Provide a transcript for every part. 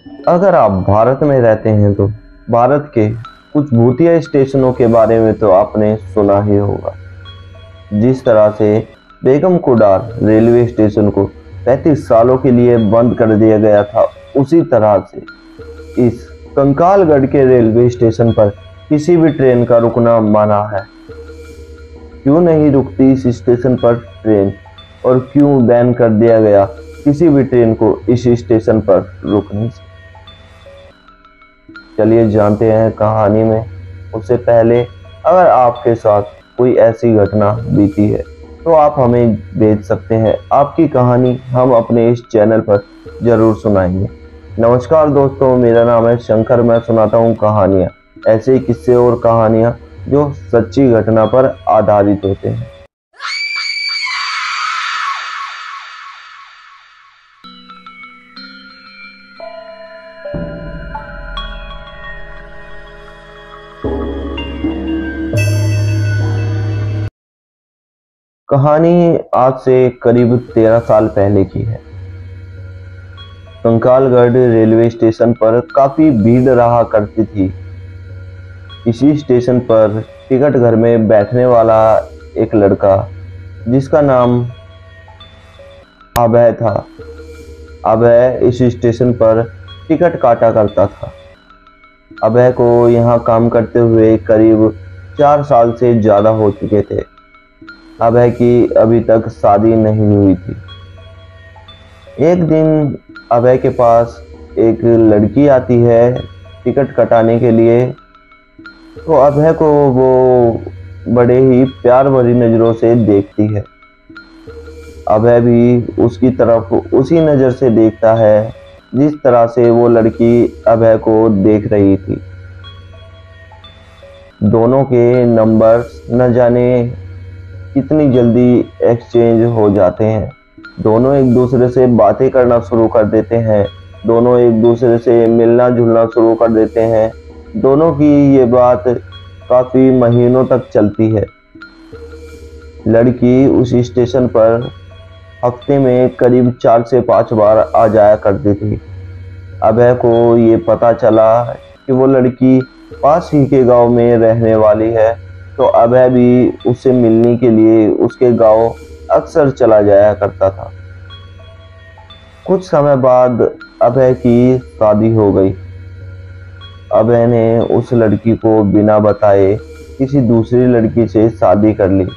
अगर आप भारत में रहते हैं तो भारत के कुछ भूतिया स्टेशनों के बारे में तो आपने सुना ही होगा। जिस तरह से बेगम कुडार रेलवे स्टेशन को 35 सालों के लिए बंद कर दिया गया था, उसी तरह से इस कंकालगढ़ के रेलवे स्टेशन पर किसी भी ट्रेन का रुकना मना है। क्यों नहीं रुकती इस स्टेशन पर ट्रेन और क्यों बैन कर दिया गया किसी भी ट्रेन को इस स्टेशन पर रुकने से? चलिए जानते हैं कहानी में। उससे पहले अगर आपके साथ कोई ऐसी घटना बीती है तो आप हमें भेज सकते हैं। आपकी कहानी हम अपने इस चैनल पर जरूर सुनाएंगे। नमस्कार दोस्तों, मेरा नाम है शंकर। मैं सुनाता हूँ कहानियाँ, ऐसे ही किस्से और कहानियाँ जो सच्ची घटना पर आधारित होते हैं। कहानी आज से करीब 13 साल पहले की है। कंकालगढ़ रेलवे स्टेशन पर काफी भीड़ रहा करती थी। इसी स्टेशन पर टिकट घर में बैठने वाला एक लड़का जिसका नाम अभय था। अभय इस स्टेशन पर टिकट काटा करता था। अभय को यहाँ काम करते हुए करीब 4 साल से ज्यादा हो चुके थे। अभय की अभी तक शादी नहीं हुई थी। एक दिन अभय के पास एक लड़की आती है टिकट कटाने के लिए। तो अभय को वो बड़े ही प्यार भरी नज़रों से देखती है। अभय भी उसकी तरफ उसी नज़र से देखता है जिस तरह से वो लड़की अभय को देख रही थी। दोनों के नंबर्स न जाने कितनी जल्दी एक्सचेंज हो जाते हैं। दोनों एक दूसरे से बातें करना शुरू कर देते हैं। दोनों एक दूसरे से मिलना जुलना शुरू कर देते हैं। दोनों की ये बात काफ़ी महीनों तक चलती है। लड़की उस स्टेशन पर हफ्ते में करीब 4 से 5 बार आ जाया करती थी। अभय को ये पता चला कि वो लड़की पास ही के गांव में रहने वाली है, तो अभय भी उससे मिलने के लिए उसके गांव अक्सर चला जाया करता था। कुछ समय बाद अभय की शादी हो गई। अभय ने उस लड़की को बिना बताए किसी दूसरी लड़की से शादी कर ली।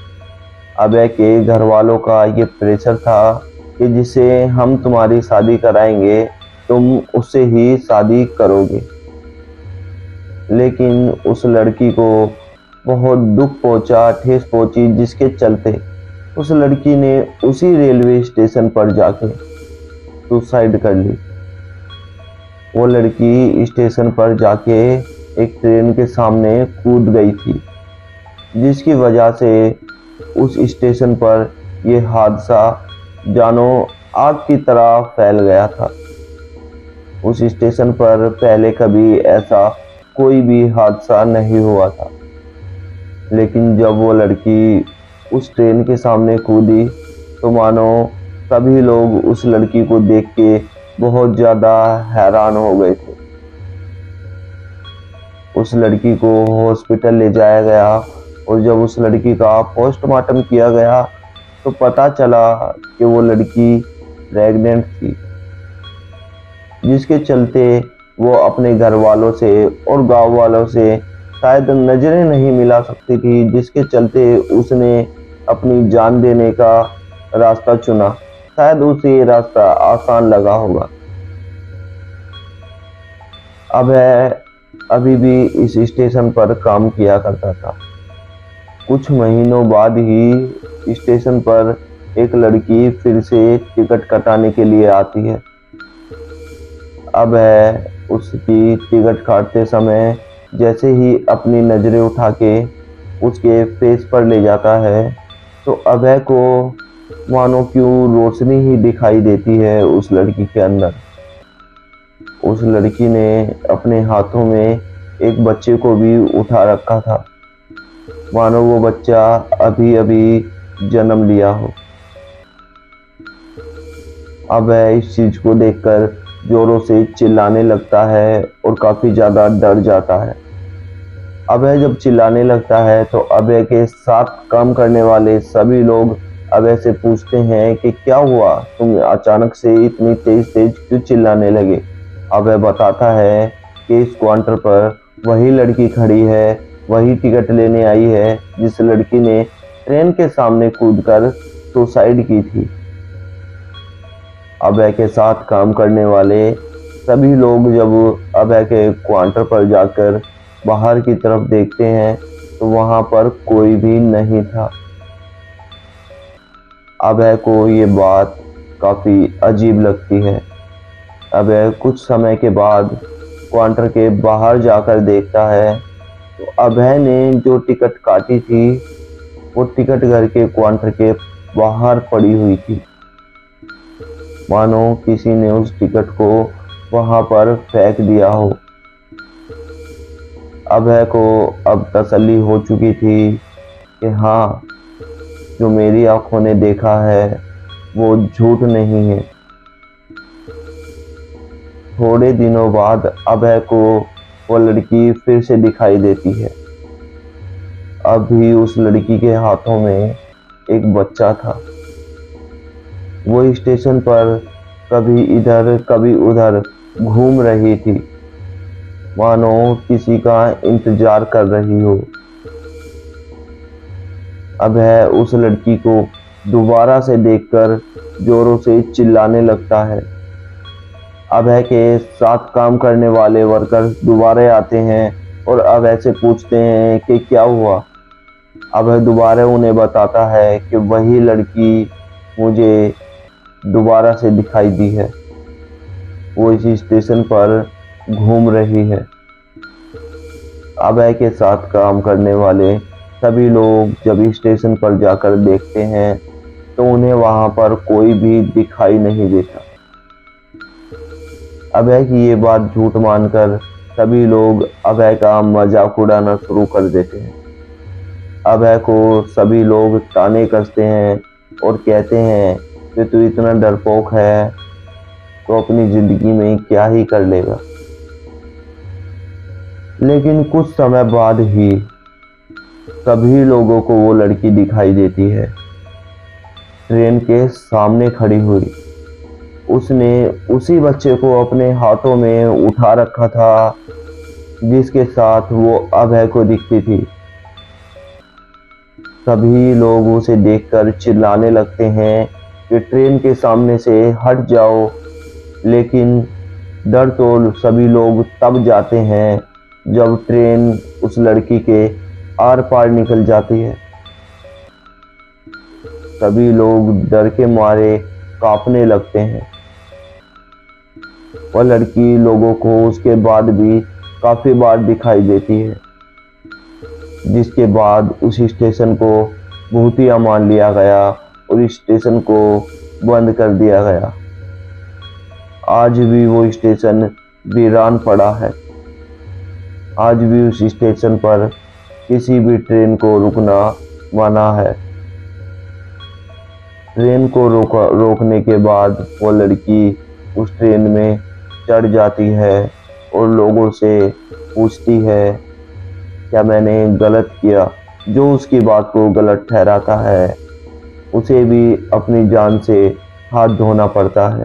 अभय के घर वालों का ये प्रेशर था कि जिसे हम तुम्हारी शादी कराएंगे तुम उससे ही शादी करोगे। लेकिन उस लड़की को बहुत दुख पहुंचा, ठेस पहुंची, जिसके चलते उस लड़की ने उसी रेलवे स्टेशन पर जाके सुसाइड कर ली। वो लड़की स्टेशन पर जाके एक ट्रेन के सामने कूद गई थी, जिसकी वजह से उस स्टेशन पर ये हादसा जानो आग की तरह फैल गया था। उस स्टेशन पर पहले कभी ऐसा कोई भी हादसा नहीं हुआ था। लेकिन जब वो लड़की उस ट्रेन के सामने कूदी तो मानो सभी लोग उस लड़की को देख के बहुत ज़्यादा हैरान हो गए थे। उस लड़की को हॉस्पिटल ले जाया गया और जब उस लड़की का पोस्टमार्टम किया गया तो पता चला कि वो लड़की प्रेग्नेंट थी, जिसके चलते वो अपने घर वालों से और गांव वालों से शायद नजरें नहीं मिला सकती थी, जिसके चलते उसने अपनी जान देने का रास्ता चुना। शायद उसे ये रास्ता आसान लगा होगा। अभय अभी भी इस स्टेशन पर काम किया करता था। कुछ महीनों बाद ही स्टेशन पर एक लड़की फिर से टिकट कटाने के लिए आती है। अभय उसकी टिकट काटते समय जैसे ही अपनी नज़रें उठा के उसके फेस पर ले जाता है तो अभय को मानो क्यों रोशनी ही दिखाई देती है उस लड़की के अंदर। उस लड़की ने अपने हाथों में एक बच्चे को भी उठा रखा था, मानो वो बच्चा अभी अभी जन्म लिया हो। अभय इस चीज़ को देखकर जोरों से चिल्लाने लगता है और काफी ज्यादा डर जाता है। अभय जब चिल्लाने लगता है तो अभय के साथ काम करने वाले सभी लोग अभय से पूछते हैं कि क्या हुआ, तुम अचानक से इतनी तेज तेज क्यों चिल्लाने लगे। अभय बताता है कि इस काउंटर पर वही लड़की खड़ी है, वही टिकट लेने आई है जिस लड़की ने ट्रेन के सामने कूदकर सुसाइड की थी। अभय के साथ काम करने वाले सभी लोग जब अभय के काउंटर पर जाकर बाहर की तरफ देखते हैं तो वहां पर कोई भी नहीं था। अभय को ये बात काफी अजीब लगती है। अभय कुछ समय के बाद काउंटर के बाहर जाकर देखता है तो अभय ने जो टिकट काटी थी वो टिकट घर के काउंटर के बाहर पड़ी हुई थी, मानो किसी ने उस टिकट को वहां पर फेंक दिया हो। अभय को अब तसल्ली हो चुकी थी कि हाँ, जो मेरी आंखों ने देखा है वो झूठ नहीं है। थोड़े दिनों बाद अभय को वो लड़की फिर से दिखाई देती है। अब भी उस लड़की के हाथों में एक बच्चा था। वो स्टेशन पर कभी इधर कभी उधर घूम रही थी, मानो किसी का इंतजार कर रही हो। अभय उस लड़की को दोबारा से देखकर जोरों से चिल्लाने लगता है। अभय के साथ काम करने वाले वर्कर्स दोबारा आते हैं और अभय से पूछते हैं कि क्या हुआ। अभय दोबारा उन्हें बताता है कि वही लड़की मुझे दोबारा से दिखाई दी है, वो इसी स्टेशन पर घूम रही है। अभय के साथ काम करने वाले सभी लोग जब स्टेशन पर जाकर देखते हैं तो उन्हें वहां पर कोई भी दिखाई नहीं देता। अभय की ये बात झूठ मानकर सभी लोग अभय का मजाक उड़ाना शुरू कर देते हैं। अभय को सभी लोग ताने कसते हैं और कहते हैं कि तू इतना डरपोक है तो अपनी जिंदगी में क्या ही कर लेगा। लेकिन कुछ समय बाद ही सभी लोगों को वो लड़की दिखाई देती है, ट्रेन के सामने खड़ी हुई। उसने उसी बच्चे को अपने हाथों में उठा रखा था जिसके साथ वो अभय को दिखती थी। सभी लोग उसे देखकर चिल्लाने लगते हैं कि ट्रेन के सामने से हट जाओ, लेकिन डर तो सभी लोग तब जाते हैं जब ट्रेन उस लड़की के आर पार निकल जाती है। सभी लोग डर के मारे कांपने लगते हैं। वह लड़की लोगों को उसके बाद भी काफी बार दिखाई देती है, जिसके बाद उस स्टेशन को भूतिया मान लिया गया और इस स्टेशन को बंद कर दिया गया। आज भी वो स्टेशन वीरान पड़ा है। आज भी उस स्टेशन पर किसी भी ट्रेन को रुकना मना है। ट्रेन को रोकने के बाद वो लड़की उस ट्रेन में चढ़ जाती है और लोगों से पूछती है क्या मैंने गलत किया। जो उसकी बात को गलत ठहराता है उसे भी अपनी जान से हाथ धोना पड़ता है,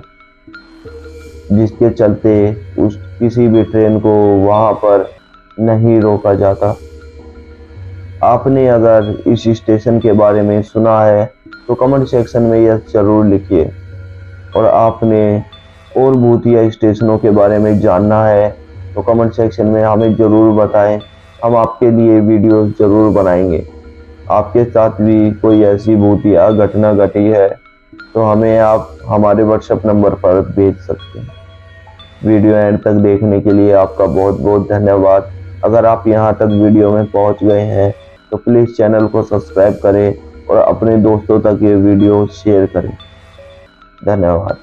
जिसके चलते उस किसी भी ट्रेन को वहां पर नहीं रोका जाता। आपने अगर इस स्टेशन के बारे में सुना है तो कमेंट सेक्शन में यह जरूर लिखिए, और आपने और भूतिया स्टेशनों के बारे में जानना है तो कमेंट सेक्शन में हमें ज़रूर बताएं। हम आपके लिए वीडियो ज़रूर बनाएंगे। आपके साथ भी कोई ऐसी भूतिया घटना घटी है तो हमें आप हमारे व्हाट्सएप नंबर पर भेज सकते हैं। वीडियो एंड तक देखने के लिए आपका बहुत बहुत धन्यवाद। अगर आप यहाँ तक वीडियो में पहुँच गए हैं तो प्लीज़ चैनल को सब्सक्राइब करें और अपने दोस्तों तक ये वीडियो शेयर करें। धन्यवाद।